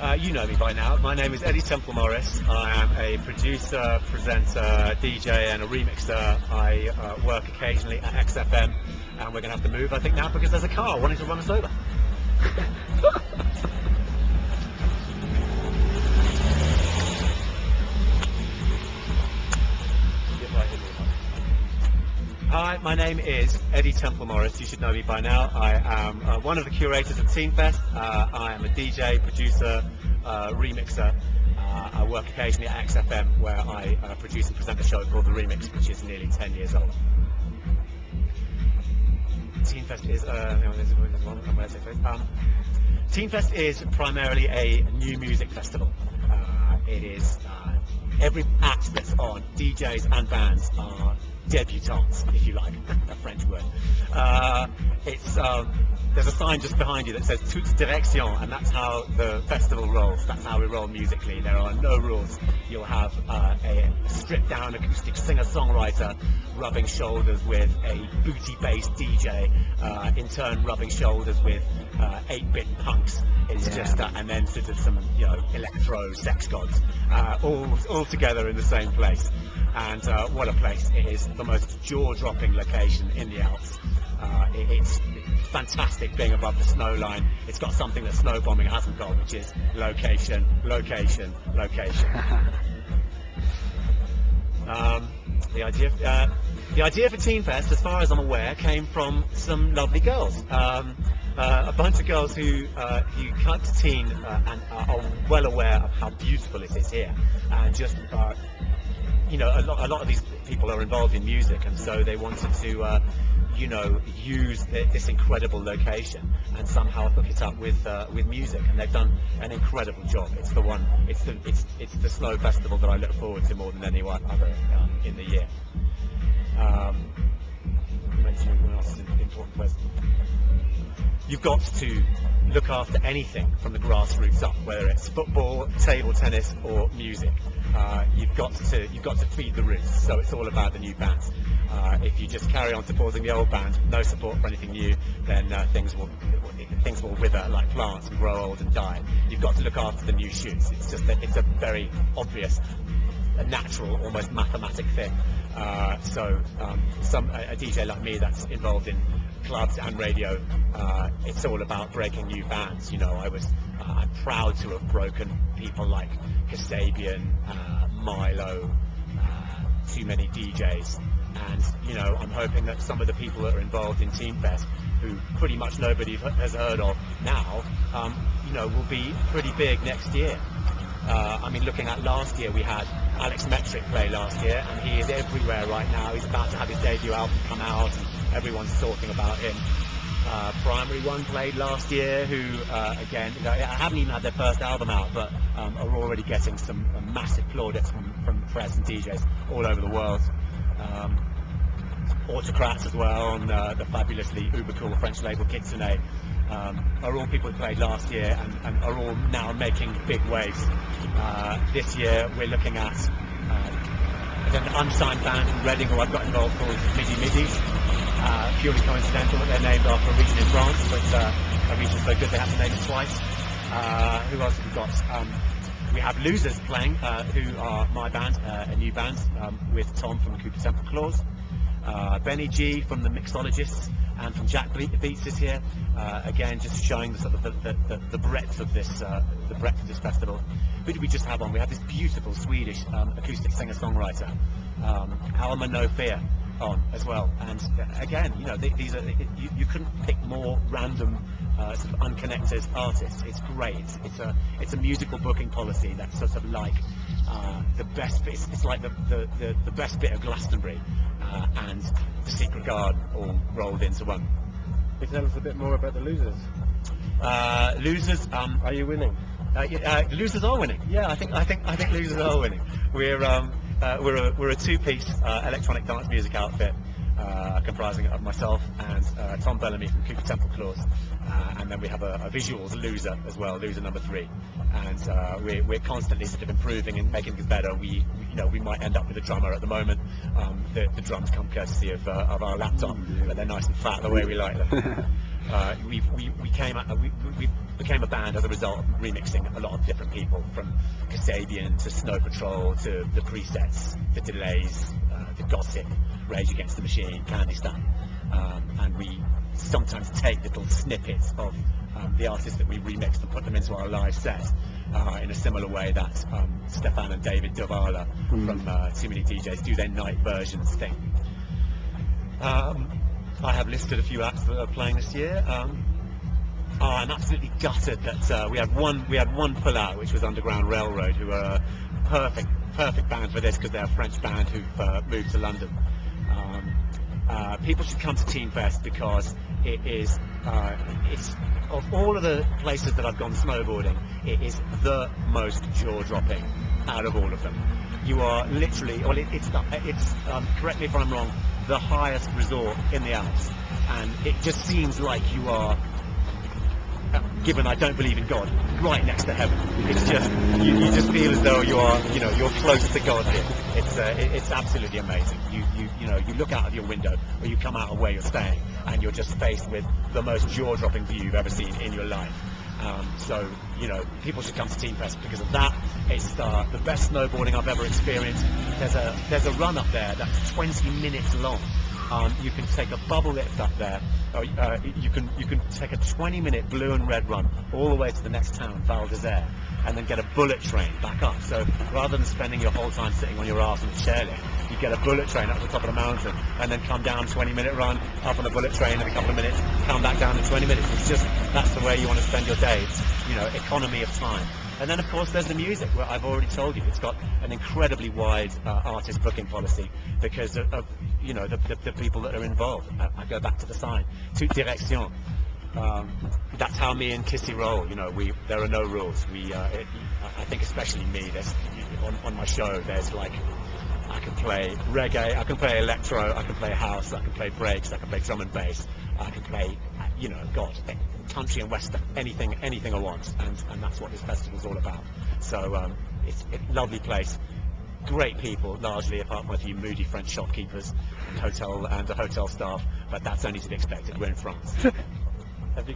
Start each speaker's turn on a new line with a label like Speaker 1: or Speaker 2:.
Speaker 1: You know me by now. My name is Eddie Temple Morris. I am a producer, presenter, DJ and a remixer. I work occasionally at XFM, and we're going to have to move, I think, now because there's a car wanting to run us over. Hi, my name is Eddie Temple Morris. You should know me by now. I am one of the curators at Teen Fest. I am a DJ, producer, remixer. I work occasionally at XFM, where I produce and present a show called The Remix, which is nearly 10 years old. Teen Fest is Teen Fest is primarily a new music festival. It is every act that's on, DJs and bands, are debutantes, if you like, a French word. There's a sign just behind you that says toute direction, and that's how the festival rolls. That's how we roll musically. There are no rules. You'll have a stripped down acoustic singer-songwriter rubbing shoulders with a booty-based DJ, in turn rubbing shoulders with 8-bit punks. It's just and then sort of some electro sex gods, all together in the same place. And what a place. It is the most jaw-dropping location in the Alps. It's fantastic being above the snow line. It's got something that snow bombing hasn't got, which is location, location, location. The idea for Teen Fest, as far as I'm aware, came from some lovely girls. A bunch of girls who come to Teen and are well aware of how beautiful it is here, and just a lot of these people are involved in music, and so they wanted to use this incredible location and somehow hook it up with music, and they've done an incredible job. It's the one. It's the snow festival that I look forward to more than any other in the year. Mentioning one else is an important place. You've got to look after anything from the grassroots up, whether it's football, table tennis, or music. You've got to feed the roots. So it's all about the new bands. If you just carry on supporting the old band, no support for anything new, then things will wither like plants and grow old and die. You've got to look after the new shoots. It's a very obvious, a natural, almost mathematic thing. A DJ like me that's involved in clubs and radio, it's all about breaking new bands. I'm proud to have broken people like Kasabian, Milo, too many DJs, and I'm hoping that some of the people that are involved in Teen Fest, who pretty much nobody has heard of now, will be pretty big next year. Looking at last year, we had Alex Metric play last year, and he is everywhere right now. He's about to have his debut album come out, and everyone's talking about him. Primary One played last year, who again, haven't even had their first album out, but are already getting some massive plaudits from press and DJs all over the world. Autocrats as well, on the fabulously uber cool French label Kitsune, are all people who played last year and are all now making big waves. This year we're looking at an unsigned band from Reading who I've got involved called Midis. Purely coincidental that they're named after a region in France, but a region so good they have to name it twice. Who else have we got? We have Losers playing, who are my band, a new band, with Tom from Cooper Temple Claws. Benny G from the Mixologists, and from Jack Beats is here. Again, just showing the sort of the breadth of this festival. Who did we just have on? We had this beautiful Swedish acoustic singer-songwriter, Alma No Fear, on as well. And again, these are you couldn't pick more random sort of unconnected artists. It's great. It's a musical booking policy that's sort of like the best bit. It's like the best bit of Glastonbury and the Secret Garden all rolled into one.
Speaker 2: Can you tell us a bit more about the Losers?
Speaker 1: Losers.
Speaker 2: Are you winning?
Speaker 1: Losers are winning. Yeah, I think Losers are winning. We're a two-piece electronic dance music outfit comprising of myself and Tom Bellamy from Cooper Temple Claws, and then we have a visuals loser as well, loser number 3, and we're constantly sort of improving and making things better. We might end up with a drummer at the moment. The drums come courtesy of our laptop, but they're nice and fat the way we like them. we became a band as a result of remixing a lot of different people, from Kasabian to Snow Patrol to the Presets, the Delays, the Gossip, Rage Against the Machine, Kandistan, and we sometimes take little snippets of the artists that we remixed and put them into our live set in a similar way that Stefan and David Davala from Too Many DJs do their night versions thing. I have listed a few acts that are playing this year. I'm absolutely gutted that we had one pull out, which was Underground Railroad, who are a perfect band for this because they're a French band who've moved to London. People should come to Teen Fest because it's of all of the places that I've gone snowboarding, it is the most jaw-dropping out of all of them. You are literally, well, it's correct me if I'm wrong, the highest resort in the Alps, and it just seems like you are, given I don't believe in God, right next to heaven. It's just, you just feel as though you are, you're close to God here. It's absolutely amazing. You look out of your window, or you come out of where you're staying, and you're just faced with the most jaw-dropping view you've ever seen in your life. So, people should come to Teen Fest because of that. It's the best snowboarding I've ever experienced. There's a run up there that's 20 minutes long. You can take a bubble lift up there. You can take a 20-minute blue and red run all the way to the next town, Val d'Isère, and then get a bullet train back up. So rather than spending your whole time sitting on your ass on a chairlift, you get a bullet train up the top of the mountain and then come down 20-minute run, up on a bullet train in a couple of minutes, come back down in 20 minutes. It's just, that's the way you want to spend your day. It's, economy of time. And then, of course, there's the music, where I've already told you, it's got an incredibly wide artist booking policy because of the people that are involved. I go back to the sign, toute direction. That's how me and Kissy roll. There are no rules. I think especially me. On my show, there's like, I can play reggae, I can play electro, I can play house, I can play breaks, I can play drum and bass, I can play, country and western, anything I want, and that's what this festival's all about. So it's a lovely place, great people, largely, apart from a few moody French shopkeepers and hotel staff, but that's only to be expected. We're in France.